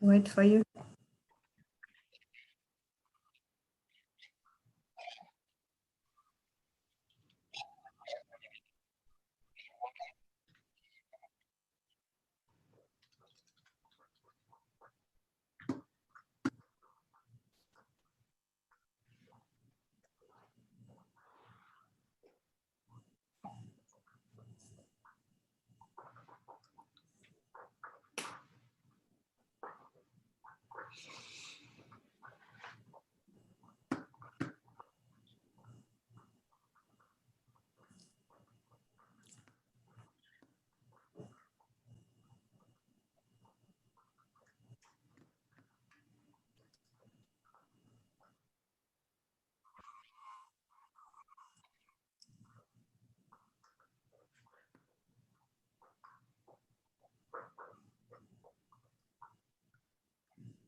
Wait for you.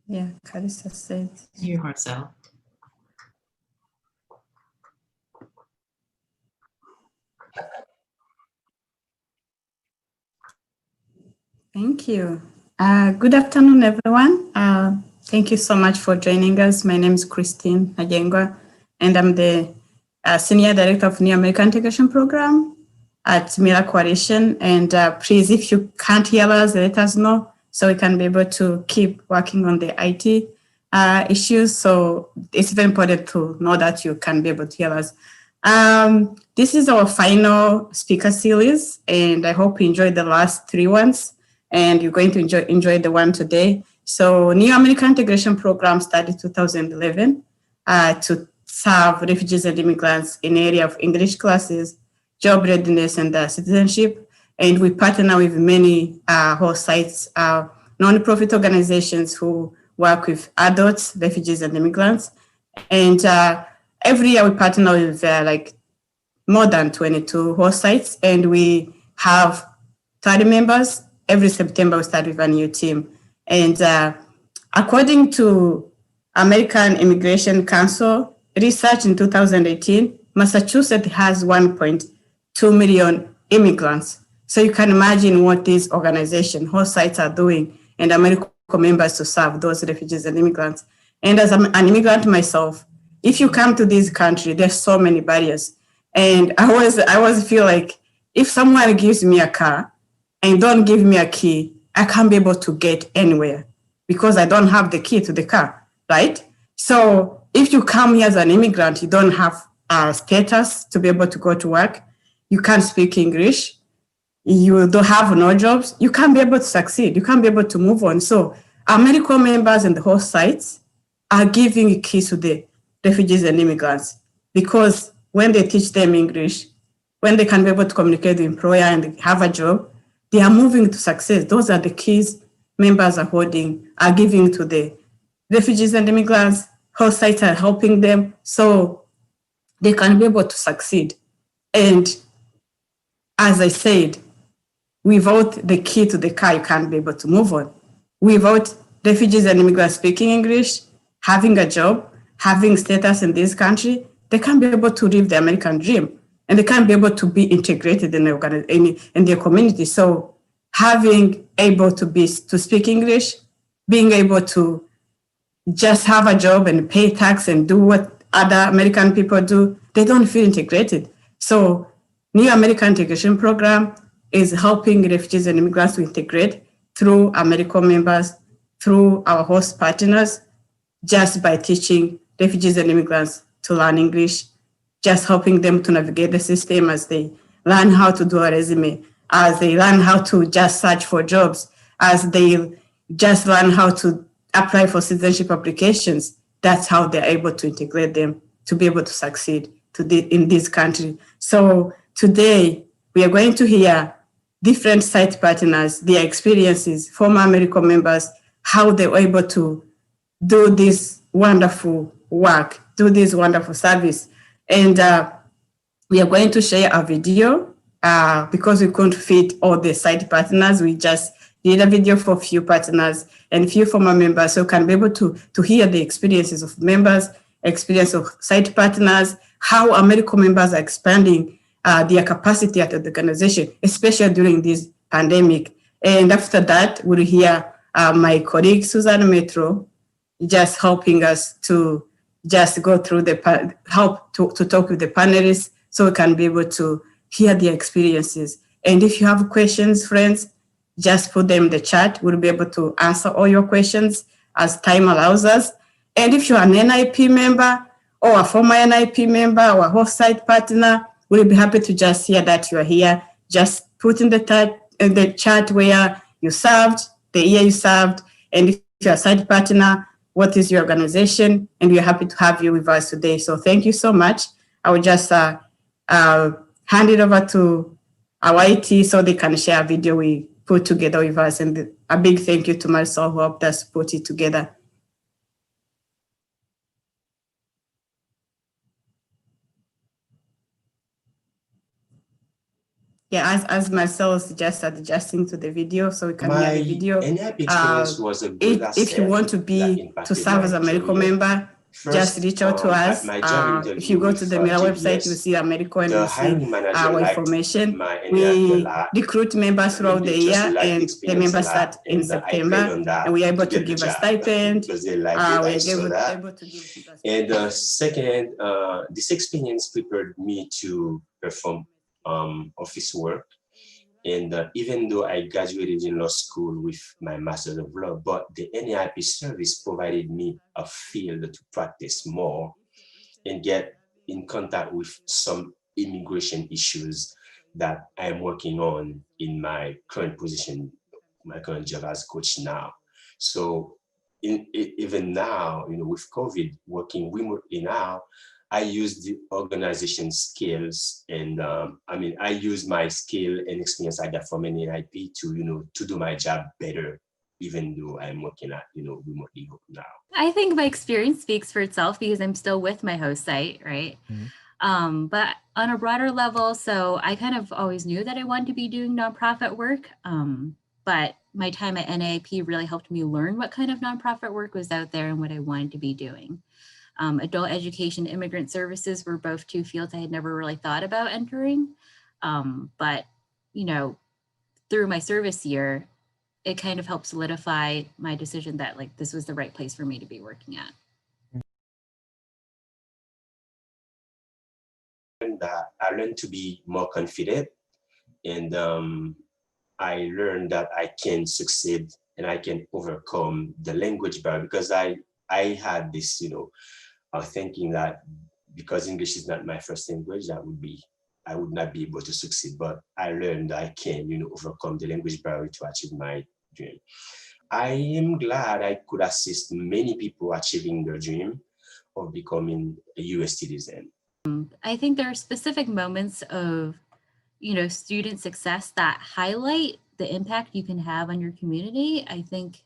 Yeah, Carissa said. You, Marcel. Thank you. Good afternoon, everyone. Thank you so much for joining us. My name is Christine Najengwa, and I'm the Senior Director of New American Integration Program at Miller Coalition. And please, if you can't hear us, let us know so we can be able to keep working on the IT issues. So it's very important to know that you can be able to hear us. This is our final speaker series, and I hope you enjoyed the last 3 ones. And you're going to enjoy the one today. So New American Integration Program started 2011 to serve refugees and immigrants in the area of English classes, job readiness, and citizenship. And we partner with many host sites, non-profit organizations who work with adults, refugees, and immigrants. And every year we partner with like more than 22 host sites, and we have 30 members. Every September, we start with a new team. And according to American Immigration Council research in 2018, Massachusetts has 1.2 million immigrants. So you can imagine what these organizations, host sites are doing, and American members to serve those refugees and immigrants. And as an immigrant myself, if you come to this country, there's so many barriers. And I always feel like if someone gives me a car, and don't give me a key, I can't be able to get anywhere because I don't have the key to the car, right? So if you come here as an immigrant, you don't have a status to be able to go to work, you can't speak English, you don't have no jobs, you can't be able to succeed, you can't be able to move on. So American members and the host sites are giving keys to the refugees and immigrants because when they teach them English, when they can be able to communicate with the employer and have a job, they are moving to success. Those are the keys members are holding, are giving to the refugees and immigrants. Host sites are helping them so they can be able to succeed. And as I said, without the key to the car, you can't be able to move on. Without refugees and immigrants speaking English, having a job, having status in this country, they can't be able to live the American dream. And they can't be able to be integrated in their community. So having able to speak English, being able to just have a job and pay tax and do what other American people do, they don't feel integrated. So New American Integration Program is helping refugees and immigrants to integrate through American members, through our host partners, just by teaching refugees and immigrants to learn English, just helping them to navigate the system as they learn how to do a resume, as they learn how to just search for jobs, as they just learn how to apply for citizenship applications. That's how they're able to integrate them to be able to succeed in this country. So today, we are going to hear different site partners, their experiences, former American members, how they were able to do this wonderful work, do this wonderful service. And we are going to share a video because we couldn't fit all the site partners. We just did a video for a few partners and a few former members, so can be able to hear the experiences of members, experience of site partners, how American members are expanding their capacity at the organization, especially during this pandemic. And after that, we'll hear my colleague Susan Metro, just helping us to just go through help to talk with the panelists so we can be able to hear their experiences. And if you have questions, friends, just put them in the chat. We'll be able to answer all your questions as time allows us. And if you're an NIP member or a former NIP member or a host site partner, we'll be happy to just hear that you're here. Just put in the chat where you served, the year you served, and if you're a site partner, what is your organization? And we're happy to have you with us today. So thank you so much. I will just hand it over to our IT so they can share a video we put together with us. And a big thank you to Marisol who helped us put it together. Yeah, as Marcel suggested, adjusting to the video so we can hear the video. NIP experience was a good If you want to serve as a medical member, just reach out to us. If you go to the Mira website, you see Americo and you see our information. We recruit members throughout the year, and the members start in September, and we are able to give a stipend. And second, this experience prepared me to perform office work. And even though I graduated in law school with my Master's of Law, but the NAIP service provided me a field to practice more and get in contact with some immigration issues that I'm working on in my current position, my current job as coach now. So even now, with COVID, working remotely now, I use the organization skills, and I use my skill and experience I got from NAIP to to do my job better, even though I'm working at remotely now. I think my experience speaks for itself because I'm still with my host site, right? Mm-hmm. But on a broader level, so I kind of always knew that I wanted to be doing nonprofit work, but my time at NAIP really helped me learn what kind of nonprofit work was out there and what I wanted to be doing. Adult education, immigrant services were both two fields I had never really thought about entering. But, through my service year, it kind of helped solidify my decision that this was the right place for me to be working at. And I learned to be more confident, and I learned that I can succeed and I can overcome the language barrier, because I had this, thinking that because English is not my first language, I would not be able to succeed. But I learned I can, overcome the language barrier to achieve my dream. I am glad I could assist many people achieving their dream of becoming a US citizen. I think there are specific moments of, student success that highlight the impact you can have on your community. I think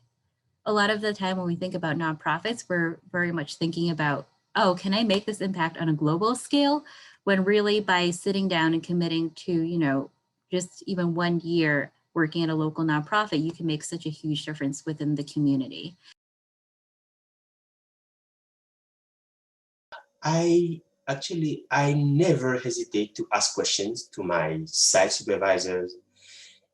a lot of the time when we think about nonprofits, we're very much thinking about, oh, can I make this impact on a global scale? When really by sitting down and committing to, just even 1 year working at a local nonprofit, you can make such a huge difference within the community. I never hesitate to ask questions to my site supervisors,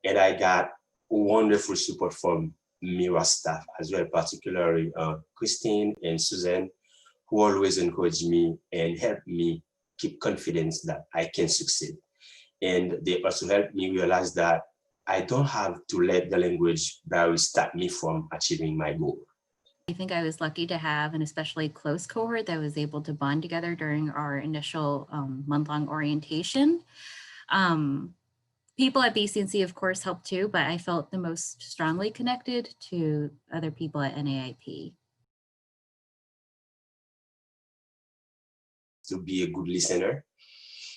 and I got wonderful support from Mira staff as well, particularly Christine and Susan, who always encourage me and help me keep confidence that I can succeed. And they also helped me realize that I don't have to let the language barrier stop me from achieving my goal. I think I was lucky to have an especially close cohort that was able to bond together during our initial month-long orientation. People at BCNC, of course, helped too, but I felt the most strongly connected to other people at NAIP. To be a good listener,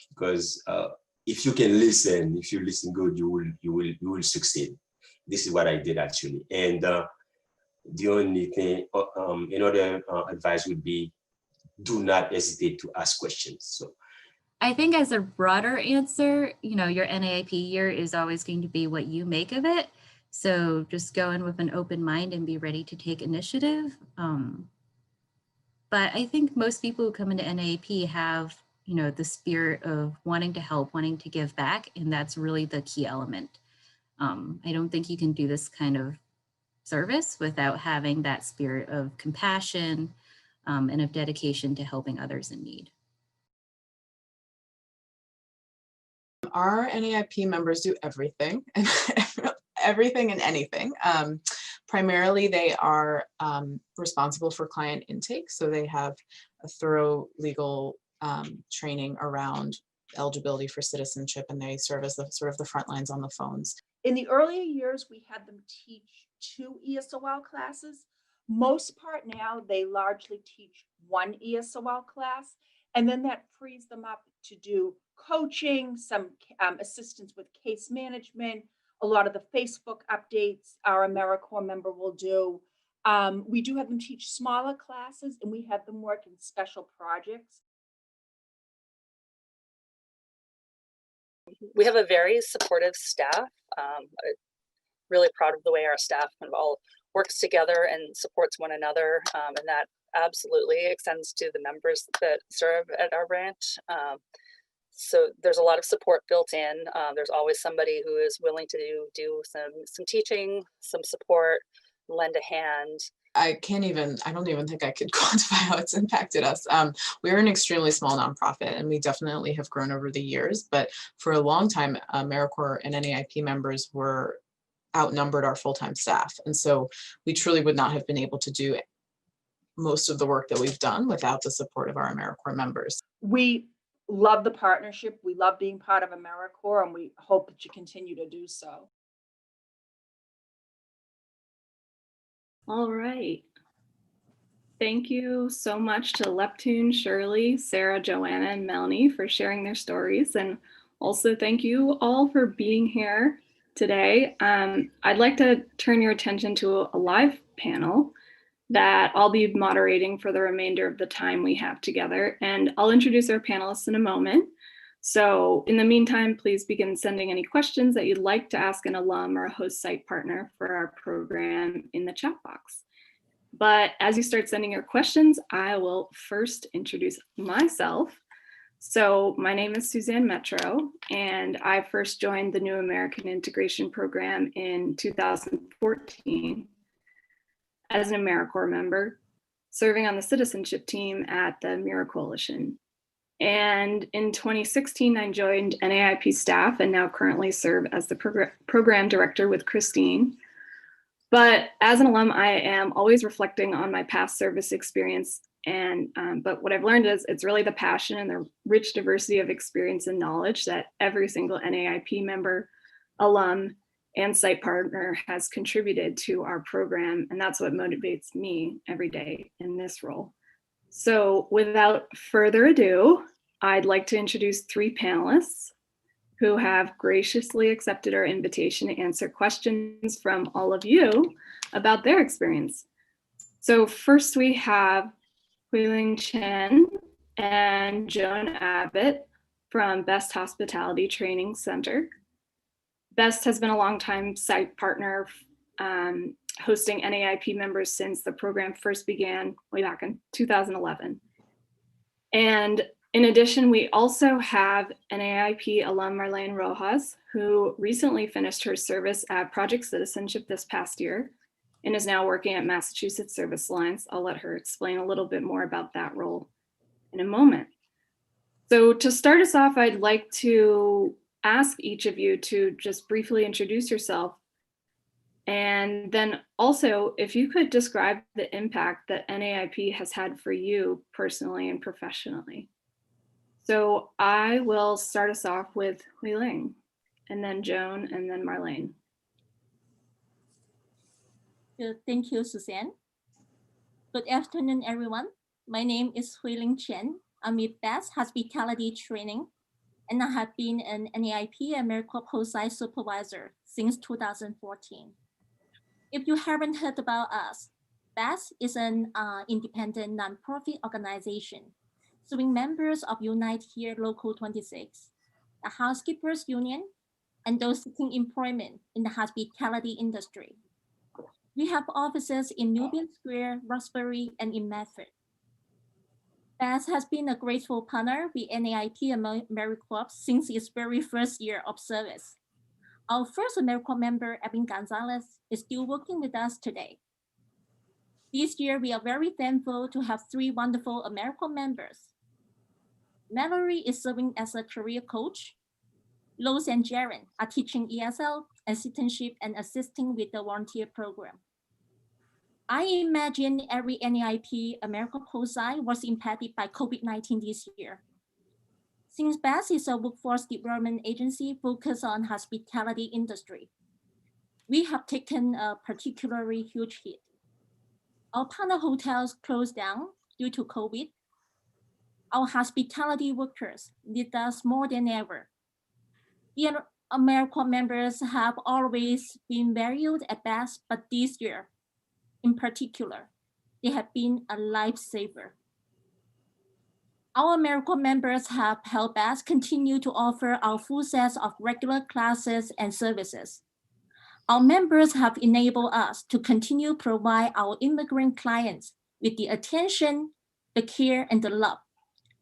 because if you can listen, if you listen good, you will succeed. This is what I did actually, and the only thing, another advice would be, do not hesitate to ask questions. So I think as a broader answer, your NAIP year is always going to be what you make of it. So just go in with an open mind and be ready to take initiative. But I think most people who come into NAIP have, the spirit of wanting to help, wanting to give back, and that's really the key element. I don't think you can do this kind of service without having that spirit of compassion and of dedication to helping others in need. Our NAIP members do everything and everything and anything. Primarily, they are responsible for client intake. So they have a thorough legal training around eligibility for citizenship, and they serve as the sort of the front lines on the phones. In the earlier years, we had them teach 2 ESOL classes. Most part now, they largely teach 1 ESOL class, and then that frees them up to do coaching, some assistance with case management, a lot of the Facebook updates our AmeriCorps member will do. We do have them teach smaller classes, and we have them work in special projects. We have a very supportive staff. Really proud of the way our staff kind of all works together and supports one another, and that absolutely extends to the members that serve at our branch. So there's a lot of support built in. There's always somebody who is willing to do some teaching, some support, lend a hand. I don't even think I could quantify how it's impacted us. We're an extremely small nonprofit, and we definitely have grown over the years, but for a long time, AmeriCorps and NAIP members were outnumbered our full-time staff. And so we truly would not have been able to do most of the work that we've done without the support of our AmeriCorps members. We love the partnership. We love being part of AmeriCorps, and we hope that you continue to do so. All right. Thank you so much to Leptune, Shirley, Sarah, Joanna, and Melanie for sharing their stories. And also thank you all for being here today. I'd like to turn your attention to a live panel that I'll be moderating for the remainder of the time we have together. And I'll introduce our panelists in a moment. So in the meantime, please begin sending any questions that you'd like to ask an alum or a host site partner for our program in the chat box. But as you start sending your questions, I will first introduce myself. So my name is Suzanne Metro, and I first joined the New American Integration Program in 2014 as an AmeriCorps member, serving on the citizenship team at the Mira Coalition. And in 2016, I joined NAIP staff and now currently serve as the program director with Christine. But as an alum, I am always reflecting on my past service experience. And but what I've learned is it's really the passion and the rich diversity of experience and knowledge that every single NAIP member, alum, and site partner has contributed to our program. And that's what motivates me every day in this role. So without further ado, I'd like to introduce 3 panelists who have graciously accepted our invitation to answer questions from all of you about their experience. So first we have Huiling Chen and Joan Abbott from Best Hospitality Training Center. Best has been a longtime site partner hosting NAIP members since the program first began way back in 2011. And in addition, we also have NAIP alum Marlene Rojas, who recently finished her service at Project Citizenship this past year and is now working at Massachusetts Service Alliance. I'll let her explain a little bit more about that role in a moment. So to start us off, I'd like to ask each of you to just briefly introduce yourself. And then also, if you could describe the impact that NAIP has had for you personally and professionally. So I will start us off with Huiling, and then Joan, and then Marlene. Thank you, Suzanne. Good afternoon, everyone. My name is Huiling Chen. I'm with Best Hospitality Training, and I have been an NAIP AmeriCorps post-site supervisor since 2014. If you haven't heard about us, Best is an independent nonprofit organization serving members of Unite Here Local 26, the Housekeepers Union, and those seeking employment in the hospitality industry. We have offices in Nubian Square, Roxbury, and in Medford. Best has been a grateful partner with NAIP AmeriCorps since its very first year of service. Our first AmeriCorps member, Edwin Gonzalez, is still working with us today. This year, we are very thankful to have 3 wonderful AmeriCorps members. Mallory is serving as a career coach. Rose and Jaren are teaching ESL, assistantship, and assisting with the volunteer program. I imagine every NAIP AmeriCorps POSI was impacted by COVID-19 this year. Since BEST is a workforce development agency focused on hospitality industry, we have taken a particularly huge hit. Our partner hotels closed down due to COVID. Our hospitality workers need us more than ever. The AmeriCorps members have always been valued at BEST, but this year, in particular, they have been a lifesaver. Our AmeriCorps members have helped us continue to offer our full set of regular classes and services. Our members have enabled us to continue to provide our immigrant clients with the attention, the care, and the love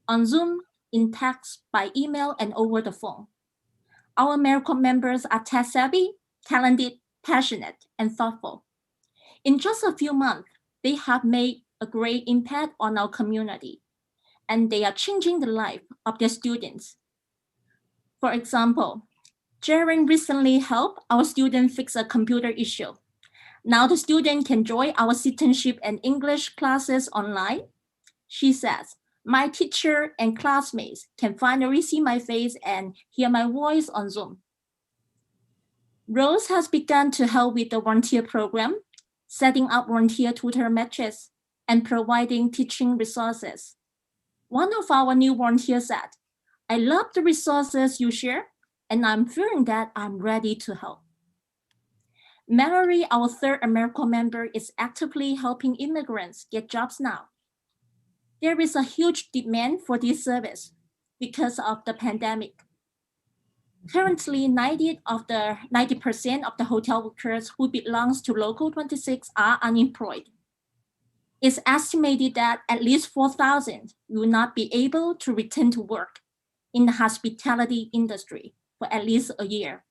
on Zoom, in text, by email, and over the phone. Our AmeriCorps members are tech-savvy, talented, passionate, and thoughtful. In just a few months, they have made a great impact on our community, and they are changing the life of their students. For example, Jaren recently helped our student fix a computer issue. Now the student can join our citizenship and English classes online. She says, my teacher and classmates can finally see my face and hear my voice on Zoom. Rose has begun to help with the volunteer program, setting up volunteer tutor matches, and providing teaching resources. One of our new volunteers said, I love the resources you share, and I'm feeling that I'm ready to help. Mallory, our 3rd AmeriCorps member, is actively helping immigrants get jobs now. There is a huge demand for this service because of the pandemic. Currently, 90% of the hotel workers who belongs to Local 26 are unemployed. It's estimated that at least 4,000 will not be able to return to work in the hospitality industry for at least a year.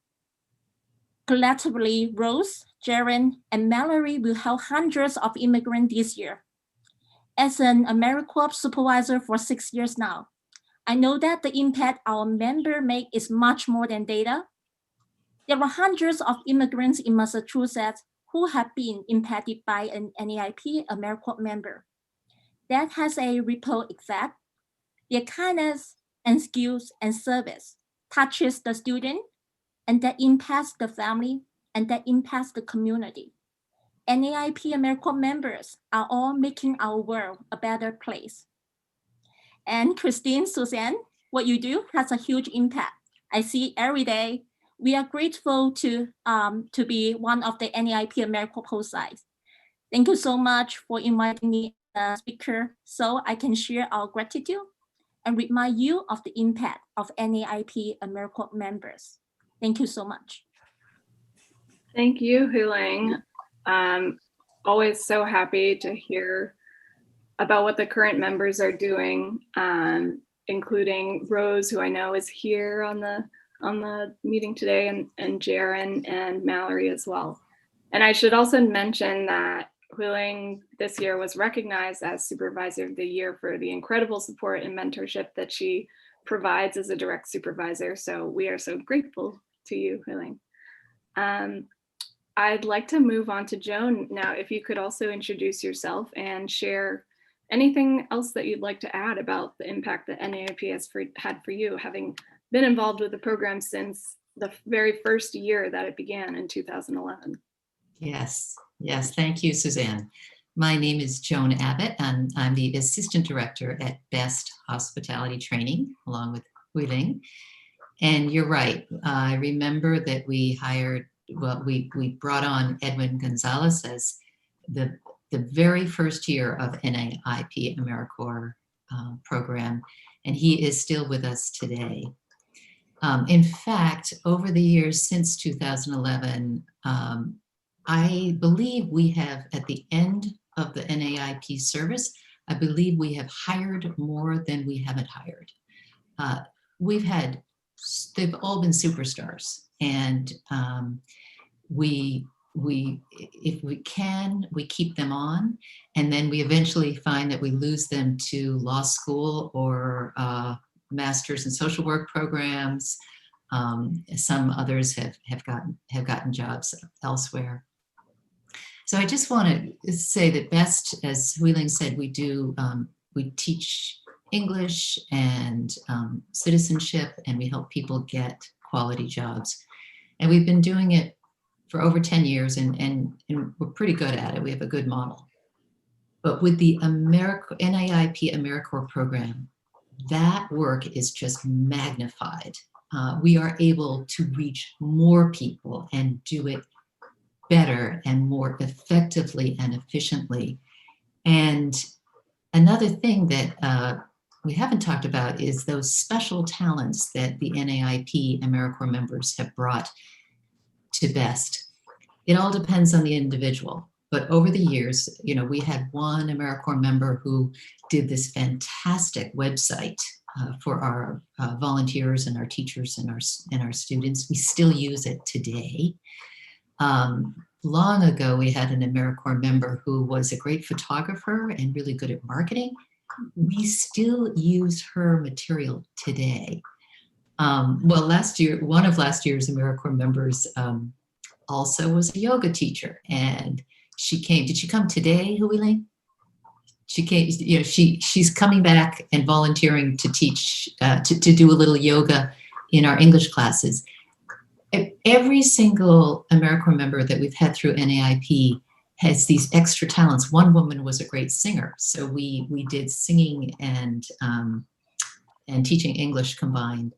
Collectively, Rose, Jaren, and Mallory will help hundreds of immigrants this year. As an AmeriCorps supervisor for 6 years now, I know that the impact our members make is much more than data. There are hundreds of immigrants in Massachusetts who have been impacted by an NAIP AmeriCorps member. That has a ripple effect. Their kindness and skills and service touches the student, and that impacts the family, and that impacts the community. NAIP AmeriCorps members are all making our world a better place. And Christine, Suzanne, what you do has a huge impact. I see every day. We are grateful to be one of the NAIP AmeriCorps POSI. Thank you so much for inviting me as a speaker so I can share our gratitude and remind you of the impact of NAIP AmeriCorps members. Thank you so much. Thank you, Huling. Always so happy to hear about what the current members are doing, including Rose, who I know is here on the meeting today, and Jaren and Mallory as well. And I should also mention that Huling this year was recognized as Supervisor of the Year for the incredible support and mentorship that she provides as a direct supervisor. So we are so grateful to you, Huling. I'd like to move on to Joan now. If you could also introduce yourself and share anything else that you'd like to add about the impact that NAIP has had for you, having been involved with the program since the very first year that it began in 2011. Yes, thank you, Suzanne. My name is Joan Abbott, and I'm the Assistant Director at BEST Hospitality Training, along with Huling. And you're right, I remember that we brought on Edwin Gonzalez as the very first year of NAIP AmeriCorps program, and he is still with us today. In fact, over the years since 2011, I believe we have, at the end of the NAIP service, I believe we have hired more than we haven't hired. They've all been superstars, and if we can, we keep them on, and then we eventually find that we lose them to law school or masters in social work programs. Some others have gotten jobs elsewhere. So I just want to say that BEST, as Hui-Ling said, we teach English and citizenship, and we help people get quality jobs. And we've been doing it for over 10 years, and we're pretty good at it. We have a good model. But with the NAIP AmeriCorps program, that work is just magnified. We are able to reach more people and do it better and more effectively and efficiently. And another thing that we haven't talked about is those special talents that the NAIP AmeriCorps members have brought to BEST. It all depends on the individual. But over the years, you know, we had one AmeriCorps member who did this fantastic website for our volunteers and our teachers and our students. We still use it today. Long ago, we had an AmeriCorps member who was a great photographer and really good at marketing. We still use her material today. Well, last year, one of last year's AmeriCorps members also was a yoga teacher, and she came. Did she come today, Hui-Ling? She came. You know, she's coming back and volunteering to teach to do a little yoga in our English classes. Every single AmeriCorps member that we've had through NAIP has these extra talents. One woman was a great singer, so we did singing and teaching English combined.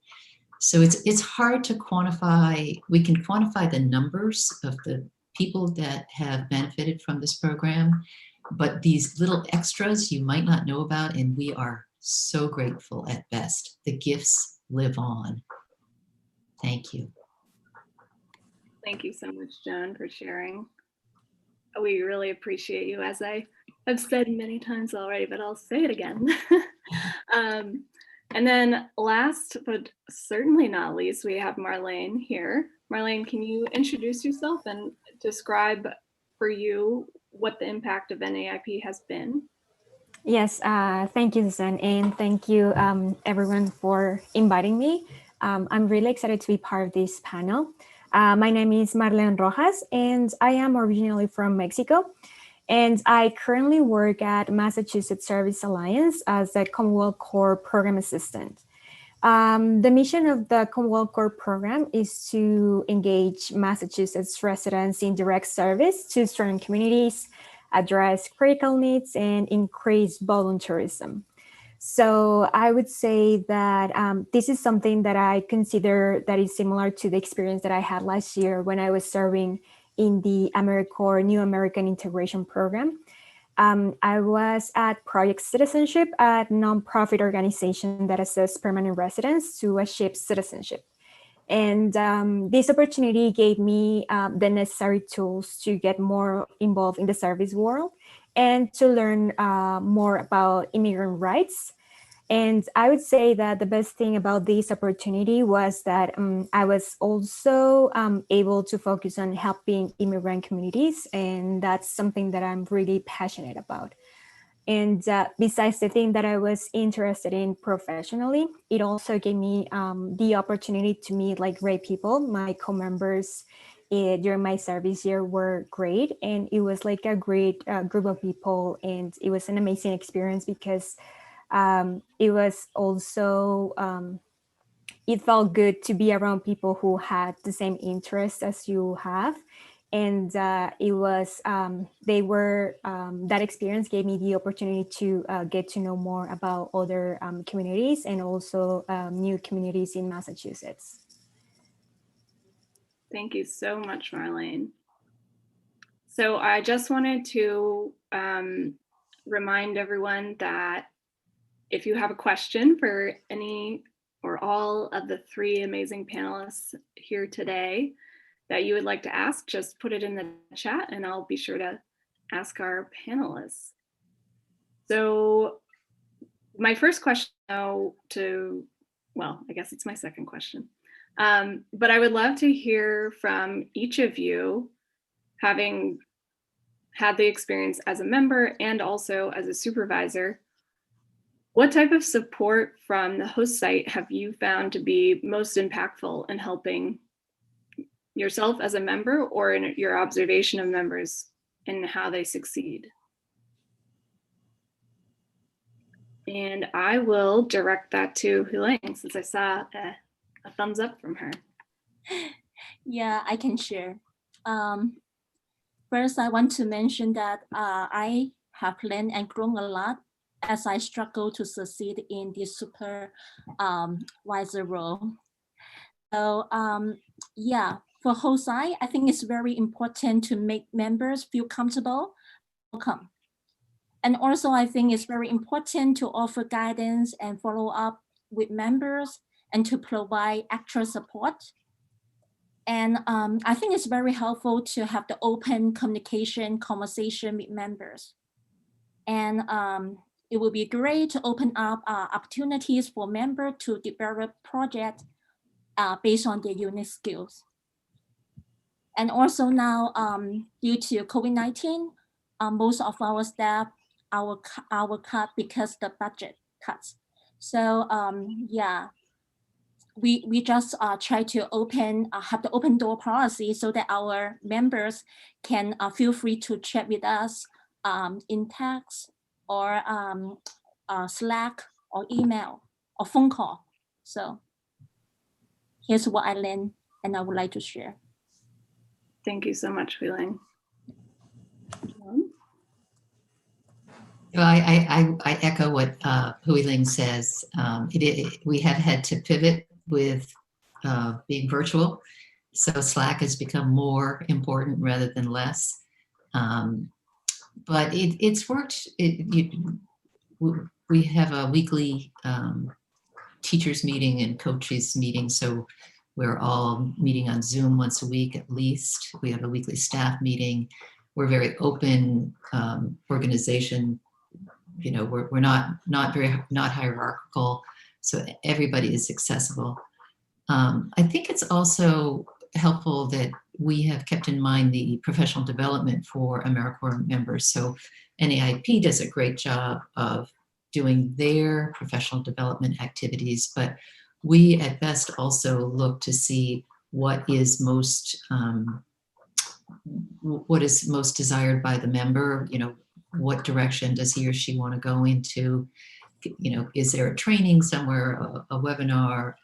So it's hard to quantify. We can quantify the numbers of the people that have benefited from this program, but these little extras you might not know about, and we are so grateful at BEST. The gifts live on. Thank you. Thank you so much, Joan, for sharing. We really appreciate you, as I have said many times already, but I'll say it again. And then last, but certainly not least, we have Marlene here. Marlene, can you introduce yourself and describe for you what the impact of NAIP has been? Yes, thank you, Susan, and thank you everyone for inviting me. I'm really excited to be part of this panel. My name is Marlene Rojas, and I am originally from Mexico. And I currently work at Massachusetts Service Alliance as a Commonwealth Corps Program Assistant. The mission of the Commonwealth Corps program is to engage Massachusetts residents in direct service to strengthen communities, address critical needs, and increase volunteerism. So I would say that this is something that I consider that is similar to the experience that I had last year when I was serving in the AmeriCorps New American Integration Program. I was at Project Citizenship, a nonprofit organization that assists permanent residents to achieve citizenship. And this opportunity gave me the necessary tools to get more involved in the service world and to learn more about immigrant rights. And I would say that the best thing about this opportunity was that I was also able to focus on helping immigrant communities. And that's something that I'm really passionate about. And besides the thing that I was interested in professionally, it also gave me the opportunity to meet like great people. My co-members during my service year were great. And it was like a great group of people. And it was an amazing experience because it was also, it felt good to be around people who had the same interests as you have. And it was, that experience gave me the opportunity to get to know more about other communities and also new communities in Massachusetts. Thank you so much, Marlene. So I just wanted to remind everyone that if you have a question for any or all of the three amazing panelists here today that you would like to ask, just put it in the chat and I'll be sure to ask our panelists. So my first question now well, I guess it's my second question. But I would love to hear from each of you, having had the experience as a member and also as a supervisor. What type of support from the host site have you found to be most impactful in helping yourself as a member, or in your observation of members and how they succeed? And I will direct that to Huling, since I saw a thumbs up from her. Yeah, I can share. First, I want to mention that I have learned and grown a lot as I struggle to succeed in this supervisor role. So yeah, for host site, I think it's very important to make members feel comfortable, welcome. And also, I think it's very important to offer guidance and follow up with members and to provide extra support. And I think it's very helpful to have the open communication conversation with members. And it would be great to open up opportunities for members to develop projects based on their unique skills. And also now, due to COVID-19, most of our staff our cut because the budget cuts. So yeah, we just try to have the open door policy so that our members can feel free to chat with us in text or Slack or email or phone call. So here's what I learned and I would like to share. Thank you so much, Huling. I echo what Huiling says. We have had to pivot with being virtual, so Slack has become more important rather than less. But it's worked. We have a weekly teachers meeting and coaches meeting, so we're all meeting on Zoom once a week at least. We have a weekly staff meeting. We're very open organization. You know, we're not hierarchical, so everybody is accessible. I think it's also helpful that we have kept in mind the professional development for AmeriCorps members. So NAIP does a great job of doing their professional development activities, but we at BEST also look to see what is most desired by the member. You know, what direction does he or she want to go into? You know, is there a training somewhere, a webinar,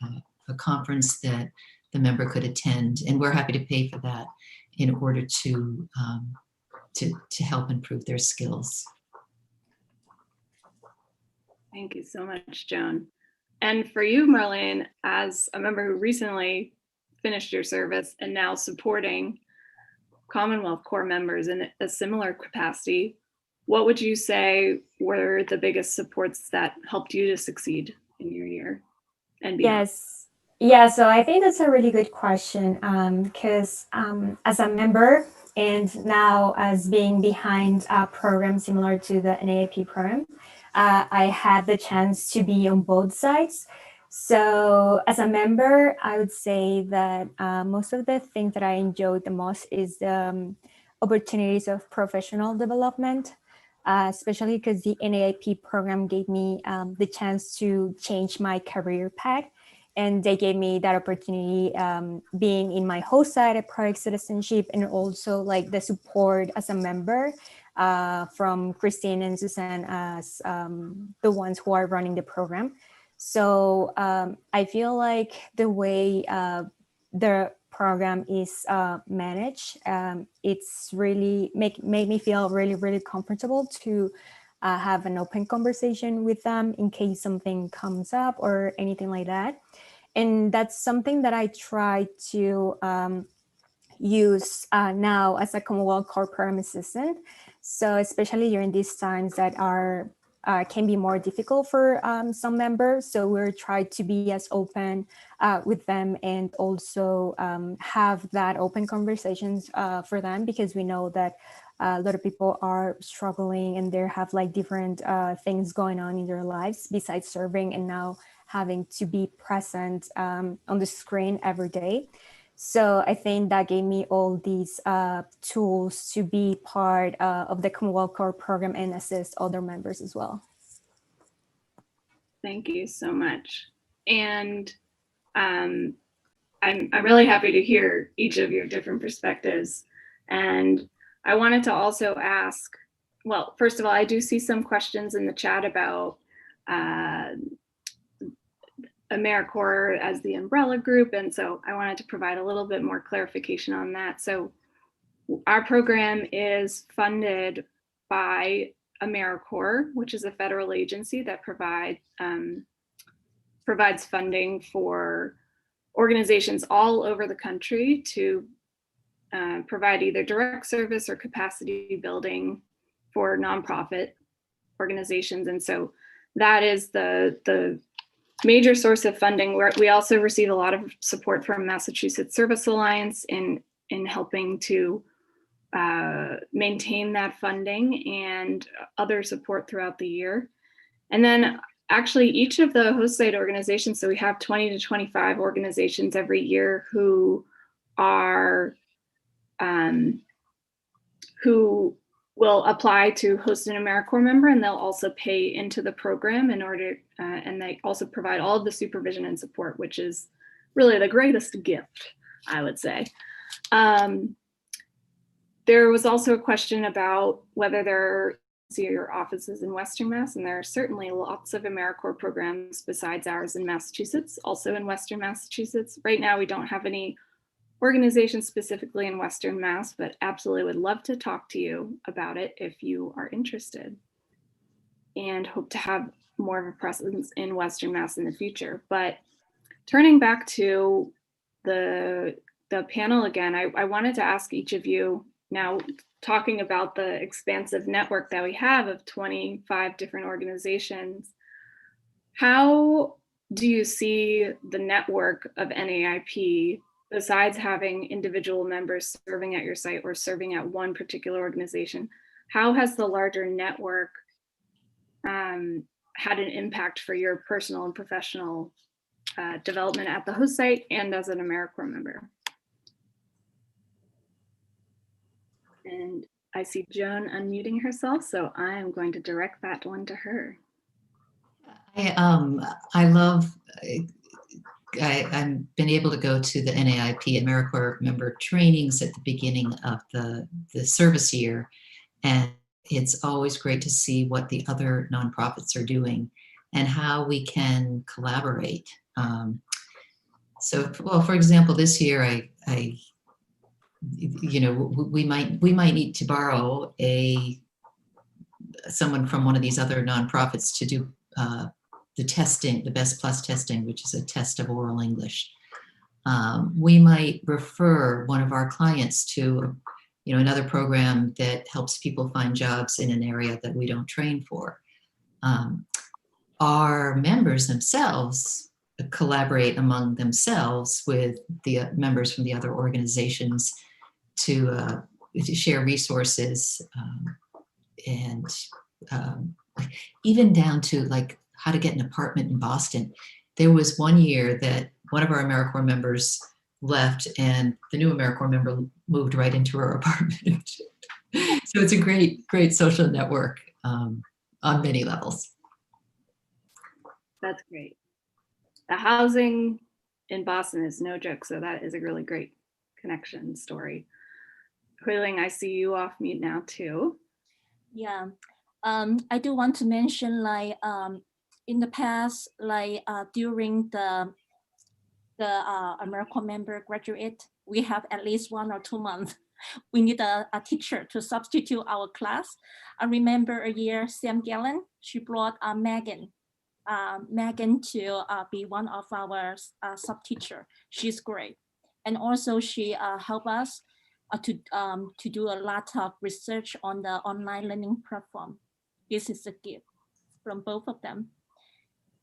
a conference that the member could attend? And we're happy to pay for that in order to help improve their skills. Thank you so much, Joan. And for you, Marlene, as a member who recently finished your service and now supporting Commonwealth Corps members in a similar capacity, what would you say were the biggest supports that helped you to succeed in your year and beyond? Yes. Yeah, so I think that's a really good question because as a member and now as being behind a program similar to the NAIP program, I had the chance to be on both sides. So as a member, I would say that most of the things that I enjoyed the most is the opportunities of professional development, especially because the NAIP program gave me the chance to change my career path. And they gave me that opportunity being in my host site at Project Citizenship, and also like the support as a member from Christine and Suzanne as the ones who are running the program. So I feel like the way the program is managed, it's really made me feel really, really comfortable to have an open conversation with them in case something comes up or anything like that. And that's something that I try to use now as a Commonwealth Corps program assistant. So especially during these times that are can be more difficult for some members. So we're trying to be as open with them and also have that open conversations for them, because we know that a lot of people are struggling and they have like different things going on in their lives besides serving and now having to be present on the screen every day. So I think that gave me all these tools to be part of the Commonwealth Core program and assist other members as well. Thank you so much. And I'm really happy to hear each of your different perspectives. And I wanted to also ask, well, first of all, I do see some questions in the chat about AmeriCorps as the umbrella group. And so I wanted to provide a little bit more clarification on that. So our program is funded by AmeriCorps, which is a federal agency that provides funding for organizations all over the country to provide either direct service or capacity building for nonprofit organizations. And so that is the major source of funding. We also receive a lot of support from Massachusetts Service Alliance in helping to maintain that funding and other support throughout the year. And then actually each of the host site organizations, so we have 20 to 25 organizations every year who are who will apply to host an AmeriCorps member, and they'll also pay into the program in order, and they also provide all of the supervision and support, which is really the greatest gift, I would say. There was also a question about whether there are offices in Western Mass, and there are certainly lots of AmeriCorps programs besides ours in Massachusetts, also in Western Massachusetts. Right now, we don't have any organizations specifically in Western Mass, but absolutely would love to talk to you about it if you are interested, and hope to have more of a presence in Western Mass in the future. But turning back to the panel again, I wanted to ask each of you, now talking about the expansive network that we have of 25 different organizations, how do you see the network of NAIP, besides having individual members serving at your site or serving at one particular organization, how has the larger network had an impact for your personal and professional development at the host site and as an AmeriCorps member? And I see Joan unmuting herself, so I am going to direct that one to her. I love, I've been able to go to the NAIP AmeriCorps member trainings at the beginning of the service year, and it's always great to see what the other nonprofits are doing and how we can collaborate. So, well, for example, this year, you know, we might need to borrow someone from one of these other nonprofits to do the testing, the Best Plus testing, which is a test of oral English. We might refer one of our clients to, you know, another program that helps people find jobs in an area that we don't train for. Our members themselves collaborate among themselves with the members from the other organizations to share resources and even down to like how to get an apartment in Boston. There was one year that one of our AmeriCorps members left and the new AmeriCorps member moved right into her apartment. So it's a great social network on many levels. That's great. The housing in Boston is no joke, so that is a really great connection story. Hui-Ling, I see you off mute now too. Yeah, I do want to mention, like, in the past, like during the AmeriCorps member graduate, we have at least 1 or 2 months. We need a teacher to substitute our class. I remember a year, Sam Gallen, she brought Megan to be one of our sub-teacher. She's great. And also she helped us to do a lot of research on the online learning platform. This is a gift from both of them.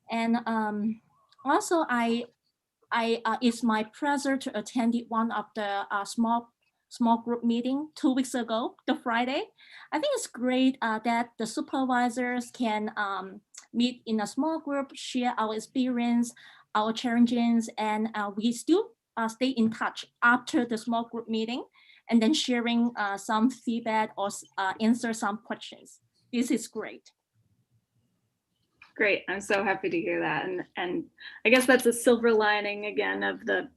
And also it's my pleasure to attend one of the small small group meeting 2 weeks ago, the Friday. I think it's great that the supervisors can meet in a small group, share our experience, our challenges, and we still stay in touch after the small group meeting, and then sharing some feedback or answer some questions. This is great. Great, I'm so happy to hear that. And I guess that's a silver lining again of the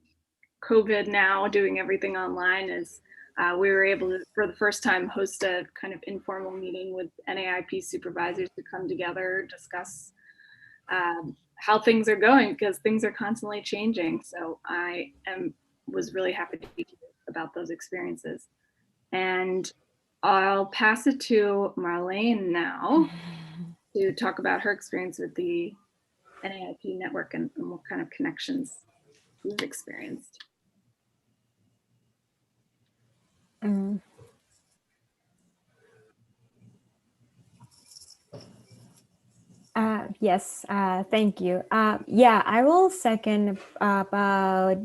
COVID now doing everything online is we were able to, for the first time, host a kind of informal meeting with NAIP supervisors to come together, discuss how things are going, because things are constantly changing. So I was really happy to hear about those experiences. And I'll pass it to Marlene now to talk about her experience with the NAIP network and what kind of connections you've experienced. Yes, thank you. Yeah, I will second about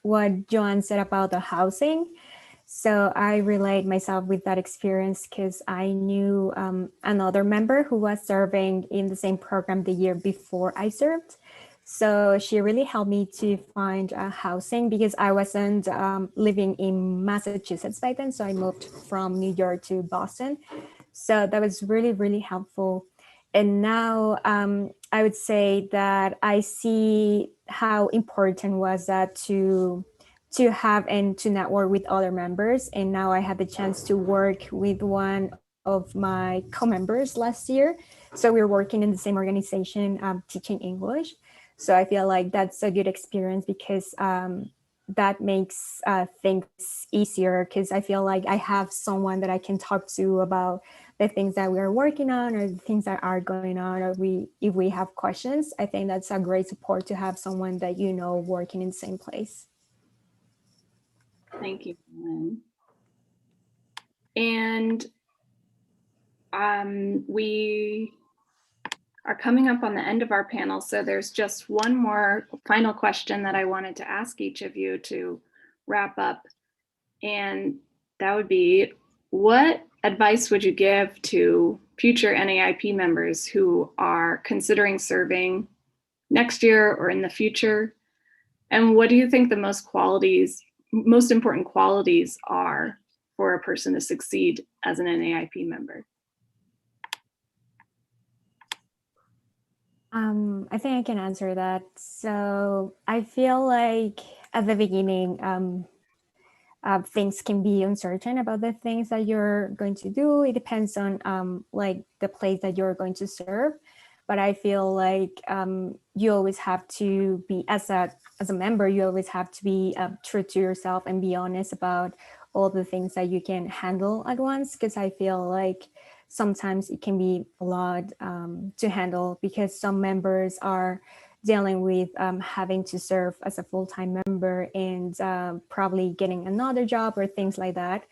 what Joanne said about the housing. So I relate myself with that experience because I knew another member who was serving in the same program the year before I served. So she really helped me to find housing because I wasn't living in Massachusetts by then. So I moved from New York to Boston. So that was really, really helpful. And now I would say that I see how important was that to have and to network with other members. And now I had the chance to work with one of my co-members last year. So we were working in the same organization, teaching English. So I feel like that's a good experience because that makes things easier because I feel like I have someone that I can talk to about the things that we are working on or the things that are going on, or if we have questions. I think that's a great support to have someone that you know working in the same place. Thank you, Lynn. And we are coming up on the end of our panel, so there's just one more final question that I wanted to ask each of you to wrap up. And that would be, what advice would you give to future NAIP members who are considering serving next year or in the future? And what do you think the most important qualities are for a person to succeed as an NAIP member? I think I can answer that. So I feel like at the beginning, things can be uncertain about the things that you're going to do. It depends on like the place that you're going to serve. But I feel like you always have to be, as a member, you always have to be true to yourself and be honest about all the things that you can handle at once. Because I feel like sometimes it can be a lot to handle because some members are dealing with having to serve as a full-time member and probably getting another job or things like that.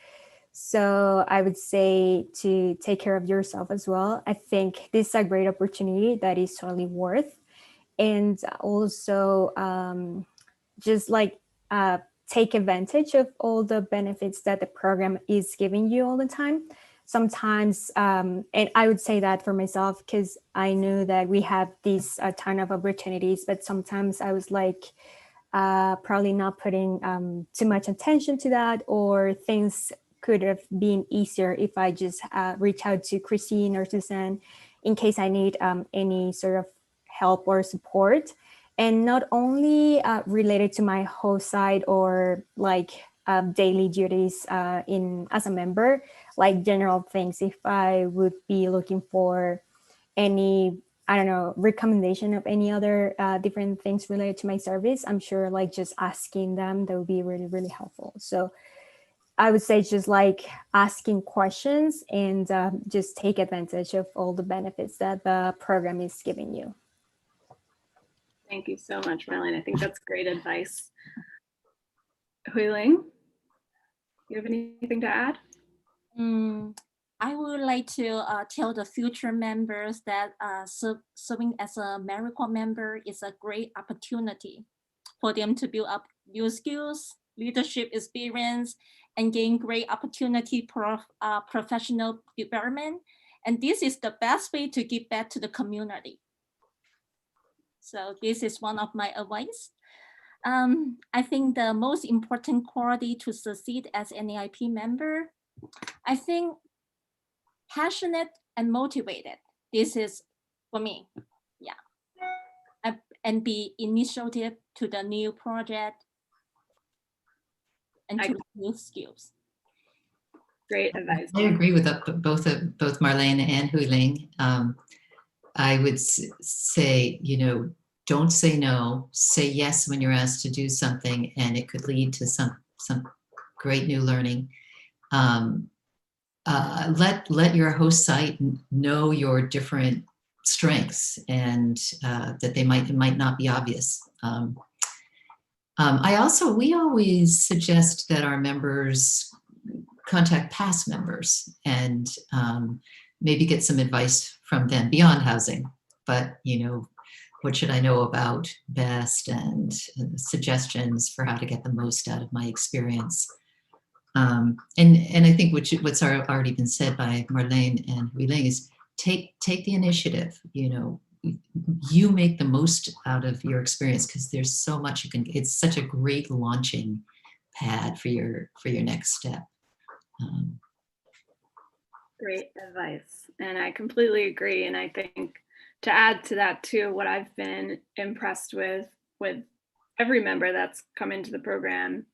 So I would say to take care of yourself as well. I think this is a great opportunity that is totally worth. And also just like take advantage of all the benefits that the program is giving you all the time. Sometimes, and I would say that for myself, because I knew that we have these a ton of opportunities, but sometimes I was like probably not putting too much attention to that, or things could have been easier if I just reach out to Christine or Suzanne in case I need any sort of help or support. And not only related to my host side or like daily duties as a member, like general things. If I would be looking for any, I don't know, recommendation of any other different things related to my service, I'm sure like just asking them, that would be really, really helpful. So I would say just like asking questions and just take advantage of all the benefits that the program is giving you. Thank you so much, Marlene. I think that's great advice. Huiling, you have anything to add? I would like to tell the future members that serving as a AmeriCorps member is a great opportunity for them to build up new skills leadership experience, and gain great opportunity for professional development. And this is the best way to give back to the community. So this is one of my advice. I think the most important quality to succeed as an NAIP member, I think passionate and motivated. This is for me, yeah. And be initiative to the new project and to new skills. Great advice. I agree with both Marlene and Huiling. I would say, don't say no, say yes when you're asked to do something, and it could lead to some great new learning. Let your host site know your different strengths, and that it might not be obvious. We always suggest that our members contact past members and maybe get some advice from them beyond housing. But, what should I know about BEST, and suggestions for how to get the most out of my experience. And I think what's already been said by Marlene and Huiling is take the initiative. You make the most out of your experience, because there's so much it's such a great launching pad for your next step. Great advice. And I completely agree. And I think to add to that too, what I've been impressed with every member that's come into the program,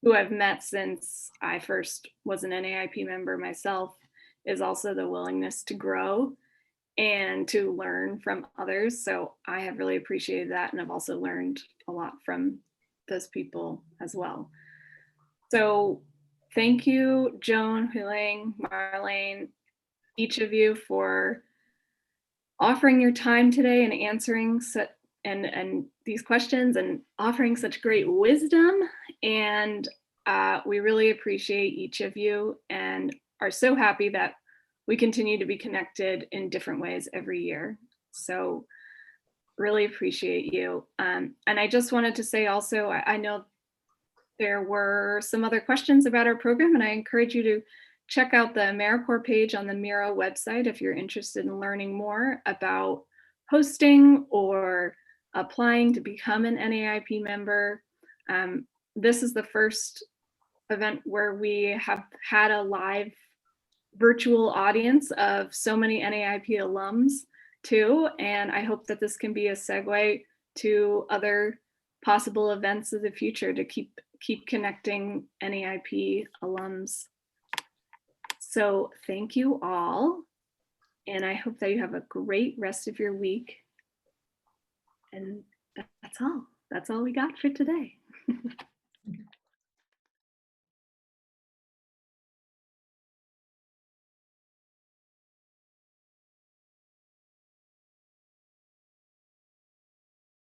who I've met since I first was an NAIP member myself, is also the willingness to grow and to learn from others. So I have really appreciated that. And I've also learned a lot from those people as well. So thank you, Joan, Huiling, Marlene, each of you, for offering your time today and answering and these questions and offering such great wisdom. And we really appreciate each of you and are so happy that we continue to be connected in different ways every year. So really appreciate you. And I just wanted to say also, I know there were some other questions about our program, and I encourage you to check out the AmeriCorps page on the Miro website if you're interested in learning more about hosting or applying to become an NAIP member. This is the first event where we have had a live virtual audience of so many NAIP alums too, and I hope that this can be a segue to other possible events of the future to keep connecting NAIP alums. So thank you all, and I hope that you have a great rest of your week. And that's all we got for today.